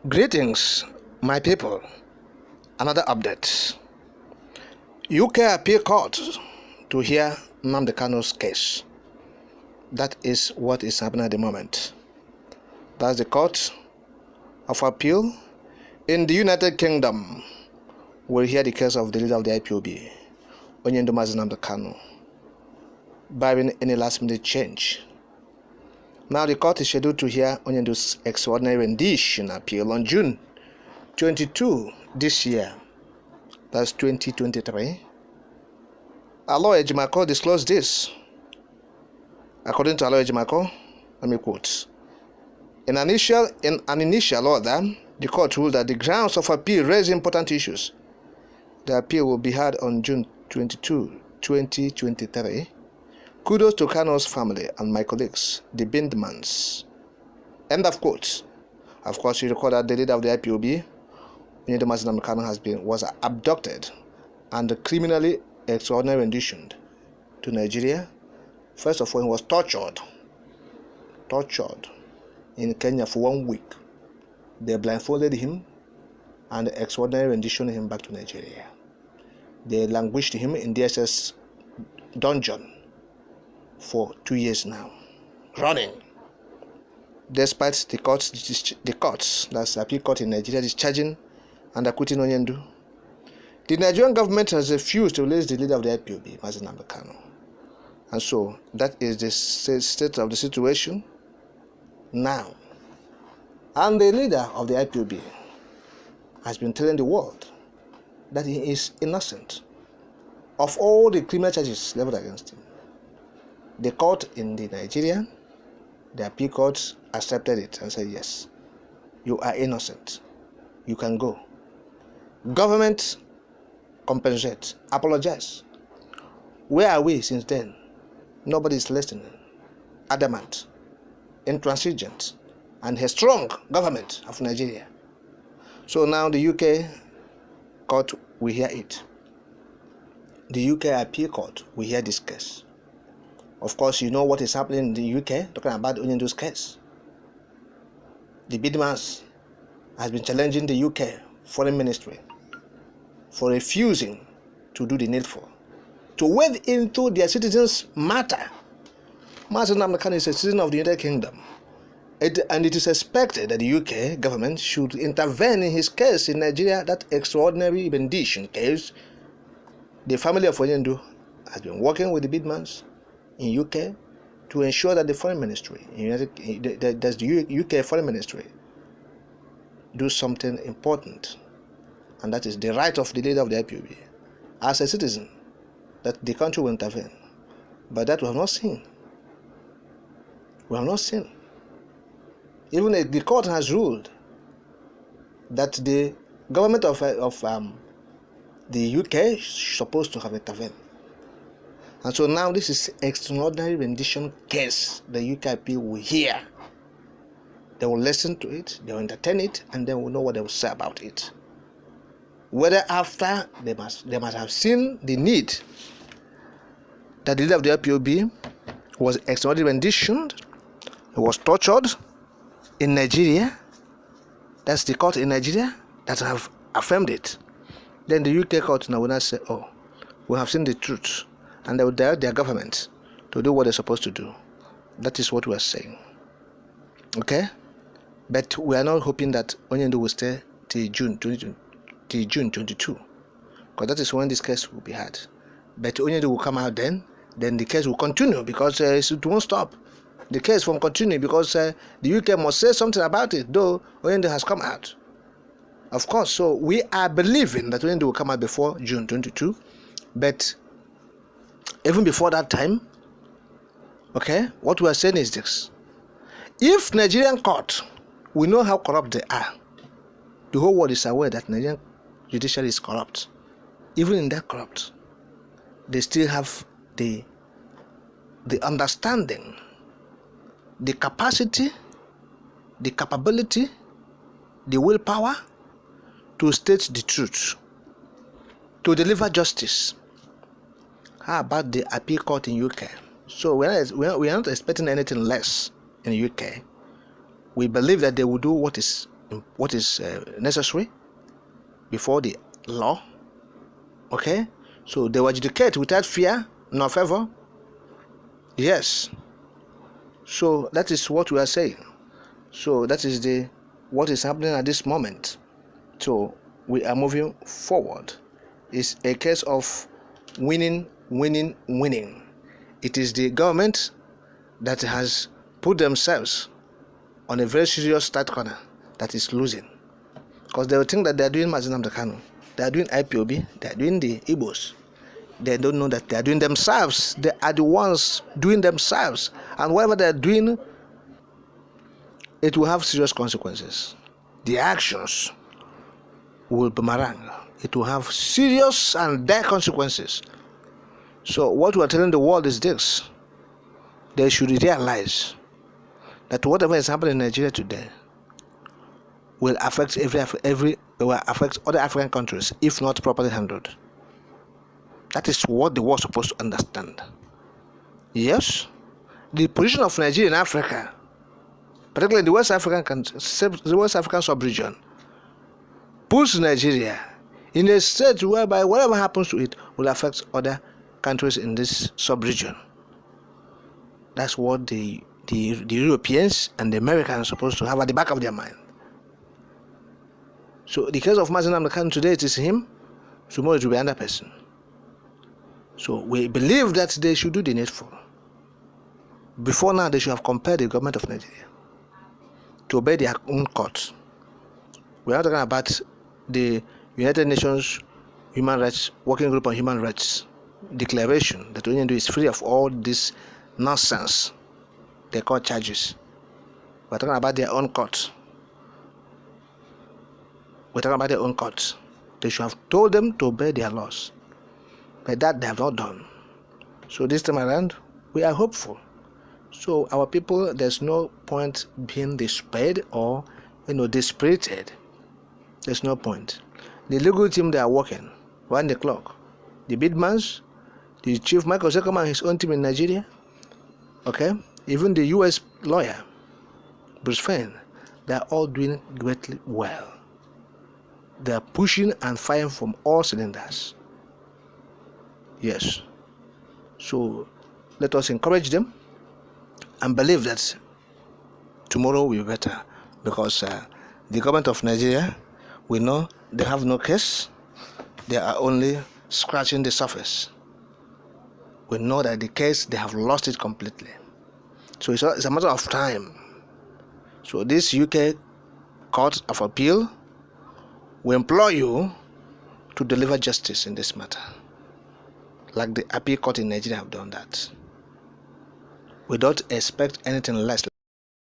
Greetings, my people. Another update. UK appeal court to hear Nnamdi Kanu'S case. That is what is happening at the moment. That's the court of appeal in the United Kingdom will hear the case of the leader of the IPOB, Nnamdi Kanu, barring any last-minute change. Now the court is scheduled to hear Nnamdi's extraordinary rendition appeal on June 22 this year. That's 2023. Our lawyer Jimako disclosed this. According to our lawyer Jimako, let me quote: In an initial order, the court ruled that the grounds of appeal raise important issues. The appeal will be heard on June 22, 2023. Kudos to Kanu'S family and my colleagues, the Bindmans. End of quote. Of course, you recall that the leader of the IPOB, Nnamdi Kanu, was abducted and criminally extraordinary renditioned to Nigeria. First of all, he was tortured in Kenya for 1 week. They blindfolded him and extraordinary renditioned him back to Nigeria. They languished him in DSS dungeon for 2 years now, running. Despite the courts, that's the appeal court in Nigeria, discharging and acquitting Nnamdi, the Nigerian government has refused to release the leader of the IPOB, Nnamdi Kanu. And so that is the state of the situation now. And the leader of the IPOB has been telling the world that he is innocent of all the criminal charges leveled against him. The court in the Nigeria, the appeal court, accepted it and said, yes, you are innocent. You can go. Government, compensate, apologize. Where are we since then? Nobody is listening. Adamant, intransigent, and a strong government of Nigeria. So now the UK court will hear it. The UK appeal court will hear this case. Of course, you know what is happening in the UK, talking about Nnamdi's case. The Bidmans has been challenging the UK foreign ministry for refusing to do the needful, to wade into their citizens' matter. Nnamdi Kanu is a citizen of the United Kingdom, and it is expected that the UK government should intervene in his case in Nigeria, that extraordinary rendition case. The family of Nnamdi has been working with the Bidmans in UK to ensure that the foreign ministry, the UK foreign ministry, do something important, and that is the right of the leader of the IPOB as a citizen, that the country will intervene. But that we have not seen. We have not seen. Even the court has ruled that the government of the UK is supposed to have intervened. And so now this is extraordinary rendition case the UK appeal will hear. They will listen to it, they will entertain it, and then will know what they will say about it. Whether after they must have seen the need that the leader of the IPOB was extraordinary renditioned, he was tortured in Nigeria. That's the court in Nigeria that have affirmed it. Then the UK court now will not say, oh, we have seen the truth, and they will direct their government to do what they're supposed to do. That is what we are saying. Okay? But we are not hoping that Nnamdi will stay till June 22, because that is when this case will be heard. But Nnamdi will come out then the case will continue, because it won't stop. The case won't continue because the UK must say something about it, though Nnamdi has come out. Of course, so we are believing that Nnamdi will come out before June 22, but even before that time, okay, what we are saying is this: if Nigerian court, we know how corrupt they are. The whole world is aware that Nigerian judiciary is corrupt. Even in that corrupt, they still have the understanding, the capacity, the capability, the willpower to state the truth, to deliver justice. How about the appeal court in UK? So we are not expecting anything less in UK. We believe that they will do what is necessary before the law. Okay, so they will adjudicate without fear nor favor. Yes. So that is what we are saying. So that is what is happening at this moment. So we are moving forward. It's a case of winning. It is the government that has put themselves on a very serious start corner that is losing. Because they will think that they are doing Nnamdi Kanu, they are doing IPOB, they are doing the Igbos. They don't know that they are doing themselves. They are the ones doing themselves. And whatever they are doing, it will have serious consequences. The actions will boomerang. It will have serious and dire consequences. So what we are telling the world is this: they should realize that whatever is happening in Nigeria today will affect will affect other African countries if not properly handled. That is what the world is supposed to understand. Yes, the position of Nigeria in Africa, particularly in the West African sub-region, puts Nigeria in a state whereby whatever happens to it will affect other countries in this sub-region. That's what the Europeans and the Americans are supposed to have at the back of their mind. So the case of Nnamdi Kanu today, it is him. Tomorrow it will be another person. So we believe that they should do the needful. Before now, they should have compelled the government of Nigeria to obey their own courts. We are talking about the United Nations Human Rights Working Group on Human Rights declaration that Onyendu is free of all this nonsense they call charges. We are talking about their own courts. We're talking about their own courts. They should have told them to obey their laws. But that they have not done. So this time around, we are hopeful. So our people, there's no point being despaired or dispirited. There's no point. The legal team, they are working round the clock. The bidmans, the chief Michael Sekoma and his own team in Nigeria, okay, even the US lawyer, Bruce Fein, they are all doing greatly well. They are pushing and firing from all cylinders. Yes. So let us encourage them and believe that tomorrow will be better, because the government of Nigeria, we know they have no case. They are only scratching the surface. We know that the case, they have lost it completely. So it's a matter of time. So this UK Court of Appeal, we implore you to deliver justice in this matter, like the appeal court in Nigeria have done that. We don't expect anything less.